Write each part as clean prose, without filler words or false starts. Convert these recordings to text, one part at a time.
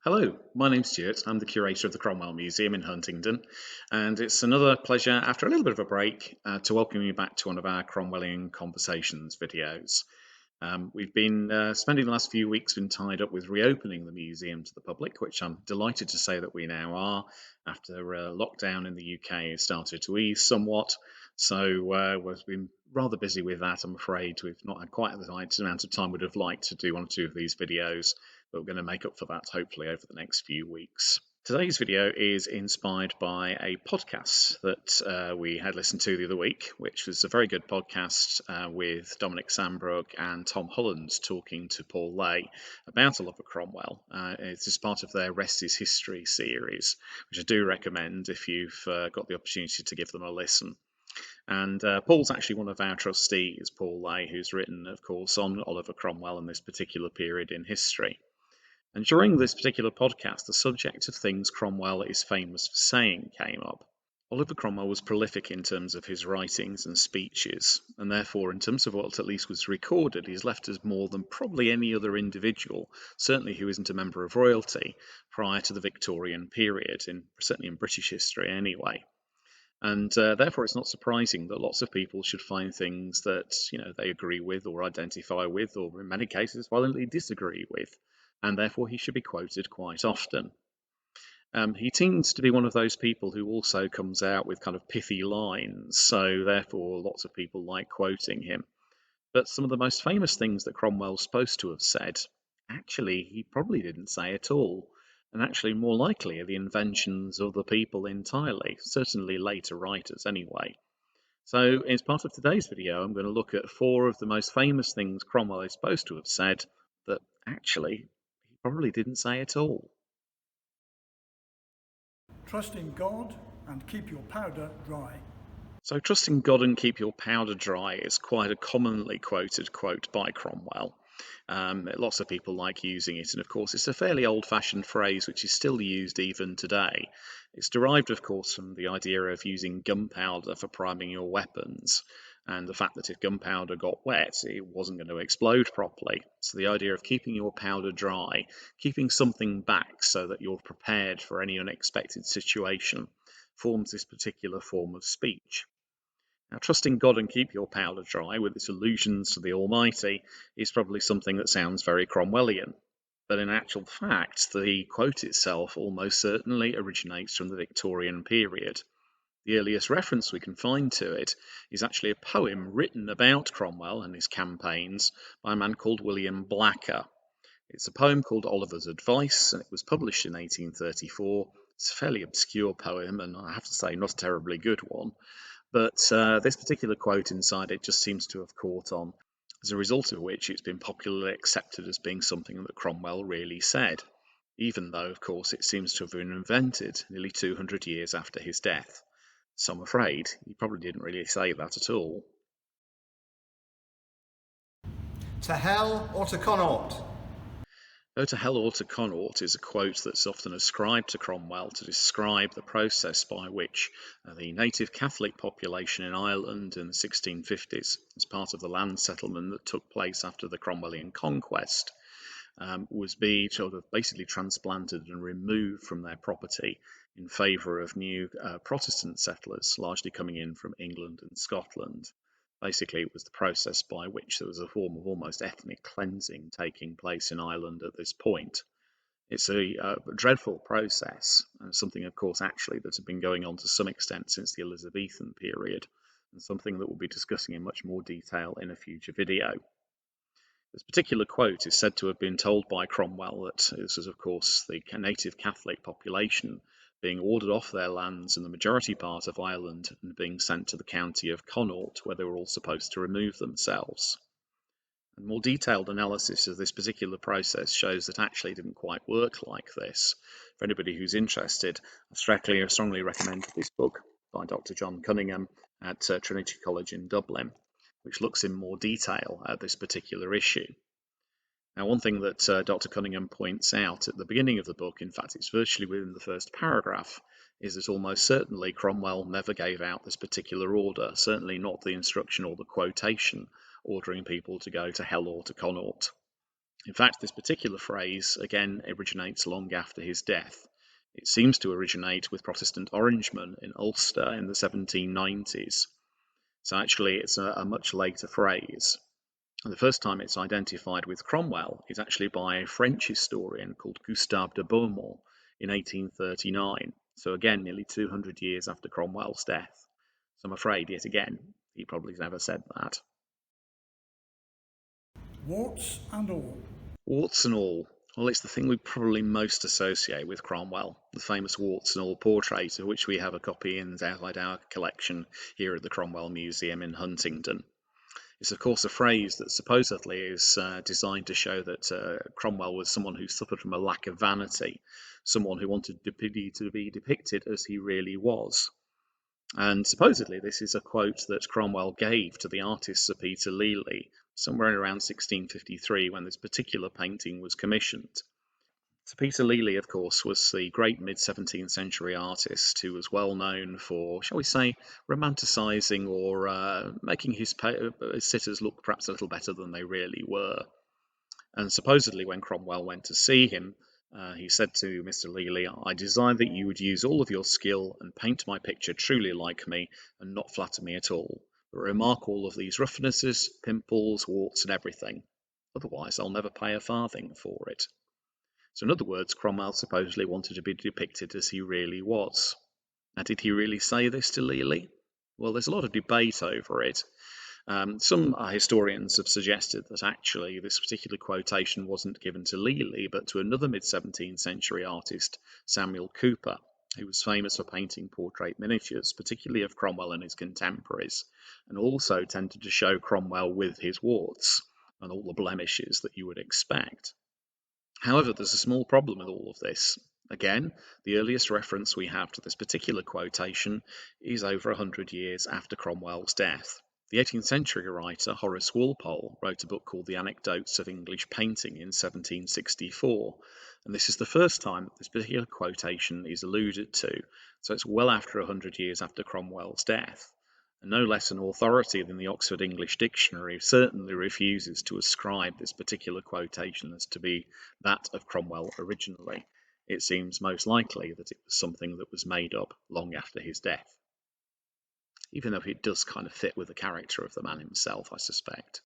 Hello, my name's Stuart. I'm the curator of the Cromwell Museum in Huntingdon, and it's another pleasure, after a little bit of a break, to welcome you back to one of our Cromwellian Conversations videos. We've been spending the last few weeks been tied up with reopening the museum to the public, which I'm delighted to say that we now are, after lockdown in the UK has started to ease somewhat. So we've been rather busy with that. I'm afraid we've not had quite the right amount of time we'd have liked to do one or two of these videos, but we're going to make up for that hopefully over the next few weeks. Today's video is inspired by a podcast that we had listened to the other week, which was a very good podcast with Dominic Sambrook and Tom Holland talking to Paul Lay about Oliver Cromwell. It's as part of their Rest is History series, which I do recommend if you've got the opportunity to give them a listen. And Paul's actually one of our trustees, Paul Lay, who's written, of course, on Oliver Cromwell and this particular period in history. And during this particular podcast, the subject of things Cromwell is famous for saying came up. Oliver Cromwell was prolific in terms of his writings and speeches, and therefore, in terms of what at least was recorded, he's left us more than probably any other individual, certainly who isn't a member of royalty, prior to the Victorian period, certainly in British history anyway. And therefore, it's not surprising that lots of people should find things that they agree with or identify with, or in many cases violently disagree with, and therefore he should be quoted quite often. He seems to be one of those people who also comes out with kind of pithy lines, so therefore lots of people like quoting him. But some of the most famous things that Cromwell's supposed to have said, actually, he probably didn't say at all, and actually more likely are the inventions of the people entirely, certainly later writers anyway. So as part of today's video, I'm going to look at 4 of the most famous things Cromwell is supposed to have said that actually he probably didn't say at all. Trust in God and keep your powder dry. So trust in God and keep your powder dry is quite a commonly quoted quote by Cromwell. Lots of people like using it, and of course it's a fairly old-fashioned phrase which is still used even today. It's derived, of course, from the idea of using gunpowder for priming your weapons, and the fact that if gunpowder got wet, it wasn't going to explode properly. So the idea of keeping your powder dry, keeping something back so that you're prepared for any unexpected situation, forms this particular form of speech. Now, trusting God and keep your powder dry with its allusions to the Almighty is probably something that sounds very Cromwellian. But in actual fact, the quote itself almost certainly originates from the Victorian period. The earliest reference we can find to it is actually a poem written about Cromwell and his campaigns by a man called William Blacker. It's a poem called Oliver's Advice, and it was published in 1834. It's a fairly obscure poem, and I have to say, not a terribly good one. But this particular quote inside it just seems to have caught on, as a result of which it's been popularly accepted as being something that Cromwell really said, even though, of course, it seems to have been invented nearly 200 years after his death. So I'm afraid he probably didn't really say that at all. To hell or to Connaught? Go to hell or to Connaught is a quote that's often ascribed to Cromwell to describe the process by which the native Catholic population in Ireland in the 1650s, as part of the land settlement that took place after the Cromwellian conquest, was being sort of basically transplanted and removed from their property in favour of new Protestant settlers, largely coming in from England and Scotland. Basically, it was the process by which there was a form of almost ethnic cleansing taking place in Ireland at this point. It's a dreadful process, and something, of course, actually that had been going on to some extent since the Elizabethan period, and something that we'll be discussing in much more detail in a future video. This particular quote is said to have been told by Cromwell that this was, of course, the native Catholic population being ordered off their lands in the majority part of Ireland and being sent to the county of Connaught, where they were all supposed to remove themselves. And more detailed analysis of this particular process shows that actually it didn't quite work like this. For anybody who's interested, I strongly recommend this book by Dr. John Cunningham at Trinity College in Dublin, which looks in more detail at this particular issue. Now, one thing that Dr. Cunningham points out at the beginning of the book, in fact it's virtually within the first paragraph, is that almost certainly Cromwell never gave out this particular order, certainly not the instruction or the quotation ordering people to go to hell or to Connaught. In fact, this particular phrase again originates long after his death. It seems to originate with Protestant Orangemen in Ulster in the 1790s. So actually it's a much later phrase. And the first time it's identified with Cromwell is actually by a French historian called Gustave de Beaumont in 1839. So again, nearly 200 years after Cromwell's death. So I'm afraid, yet again, he probably never said that. Warts and all. Warts and all. Well, it's the thing we probably most associate with Cromwell, the famous warts and all portrait, of which we have a copy inside our collection here at the Cromwell Museum in Huntingdon. It's, of course, a phrase that supposedly is designed to show that Cromwell was someone who suffered from a lack of vanity, someone who wanted to be depicted as he really was. And supposedly this is a quote that Cromwell gave to the artist Sir Peter Lely somewhere around 1653 when this particular painting was commissioned. Sir Peter Lely, of course, was the great mid-17th century artist who was well known for, shall we say, romanticising or making his sitters look perhaps a little better than they really were. And supposedly when Cromwell went to see him, he said to Mr. Lely, "I desire that you would use all of your skill and paint my picture truly like me and not flatter me at all, but remark all of these roughnesses, pimples, warts and everything. Otherwise I'll never pay a farthing for it." So in other words, Cromwell supposedly wanted to be depicted as he really was. Now, did he really say this to Lely? Well, there's a lot of debate over it. Some historians have suggested that actually this particular quotation wasn't given to Lely, but to another mid-17th century artist, Samuel Cooper, who was famous for painting portrait miniatures, particularly of Cromwell and his contemporaries, and also tended to show Cromwell with his warts and all the blemishes that you would expect. However, there's a small problem with all of this. Again, the earliest reference we have to this particular quotation is over 100 years after Cromwell's death. The 18th century writer Horace Walpole wrote a book called The Anecdotes of English Painting in 1764, and this is the first time that this particular quotation is alluded to, so it's well after 100 years after Cromwell's death. And no less an authority than the Oxford English Dictionary certainly refuses to ascribe this particular quotation as to be that of Cromwell originally. It seems most likely that it was something that was made up long after his death, even though it does kind of fit with the character of the man himself, I suspect.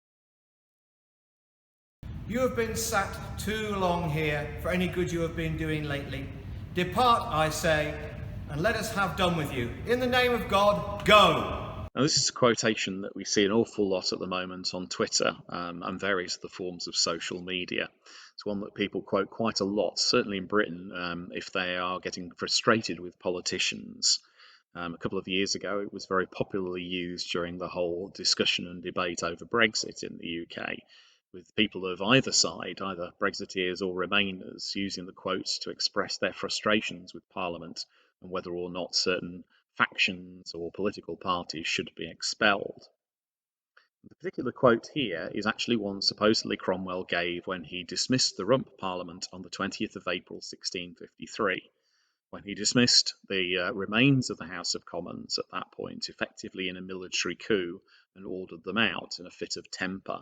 You have been sat too long here for any good you have been doing lately. Depart, I say, and let us have done with you. In the name of God, go! Now, this is a quotation that we see an awful lot at the moment on Twitter and various other forms of social media. It's one that people quote quite a lot, certainly in Britain, if they are getting frustrated with politicians. A couple of years ago, it was very popularly used during the whole discussion and debate over Brexit in the UK, with people of either side, either Brexiteers or Remainers, using the quotes to express their frustrations with Parliament and whether or not certain factions or political parties should be expelled. The particular quote here is actually one supposedly Cromwell gave when he dismissed the Rump Parliament on the 20th of April 1653, when he dismissed the remains of the House of Commons at that point, effectively in a military coup, and ordered them out in a fit of temper.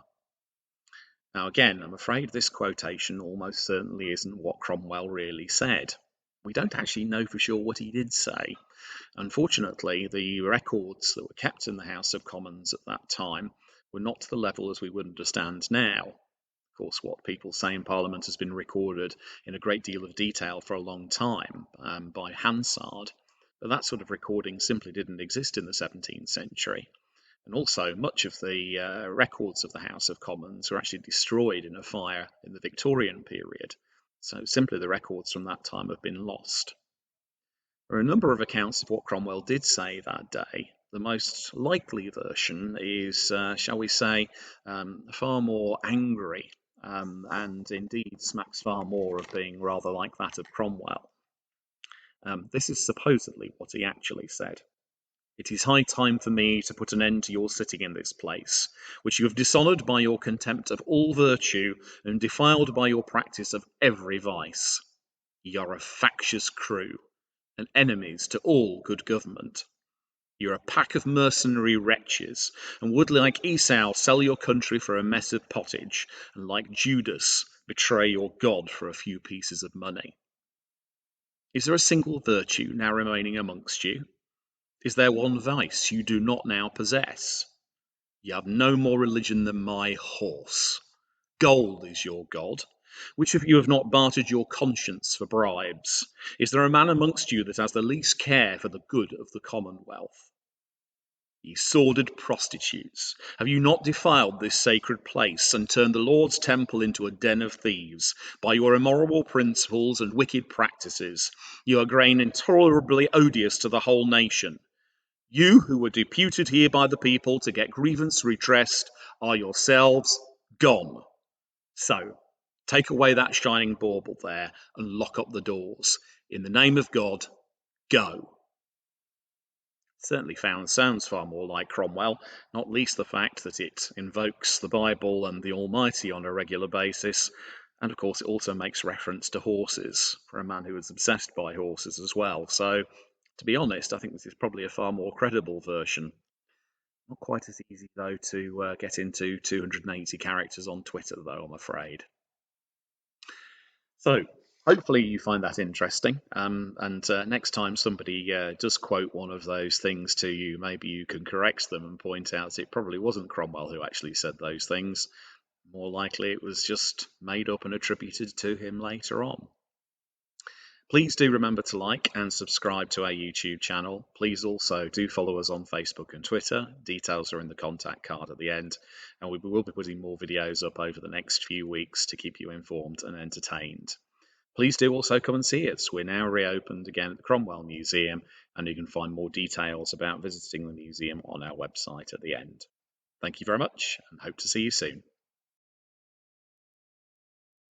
Now again, I'm afraid this quotation almost certainly isn't what Cromwell really said. We don't actually know for sure what he did say. Unfortunately, the records that were kept in the House of Commons at that time were not to the level as we would understand now. Of course, what people say in Parliament has been recorded in a great deal of detail for a long time by Hansard, but that sort of recording simply didn't exist in the 17th century. And also, much of the records of the House of Commons were actually destroyed in a fire in the Victorian period. So simply the records from that time have been lost. There are a number of accounts of what Cromwell did say that day. The most likely version is, shall we say, far more angry and indeed smacks far more of being rather like that of Cromwell. This is supposedly what he actually said. "It is high time for me to put an end to your sitting in this place, which you have dishonoured by your contempt of all virtue and defiled by your practice of every vice. Ye are a factious crew, and enemies to all good government. You're a pack of mercenary wretches, and would like Esau sell your country for a mess of pottage, and like Judas betray your God for a few pieces of money? Is there a single virtue now remaining amongst you? Is there one vice you do not now possess? You have no more religion than my horse. Gold is your God. Which of you have not bartered your conscience for bribes? Is there a man amongst you that has the least care for the good of the commonwealth? Ye sordid prostitutes, have you not defiled this sacred place and turned the Lord's temple into a den of thieves? By your immoral principles and wicked practices, you are grown intolerably odious to the whole nation. You who were deputed here by the people to get grievance redressed are yourselves gone. So, take away that shining bauble there and lock up the doors. In the name of God, go. Certainly sounds far more like Cromwell, not least the fact that it invokes the Bible and the Almighty on a regular basis, and of course it also makes reference to horses, for a man who was obsessed by horses as well. So, to be honest, I think this is probably a far more credible version. Not quite as easy, though, to get into 280 characters on Twitter, though, I'm afraid. So, hopefully you find that interesting. And next time somebody does quote one of those things to you, maybe you can correct them and point out it probably wasn't Cromwell who actually said those things. More likely it was just made up and attributed to him later on. Please do remember to like and subscribe to our YouTube channel. Please also do follow us on Facebook and Twitter. Details are in the contact card at the end. And we will be putting more videos up over the next few weeks to keep you informed and entertained. Please do also come and see us. We're now reopened again at the Cromwell Museum, and you can find more details about visiting the museum on our website at the end. Thank you very much, and hope to see you soon.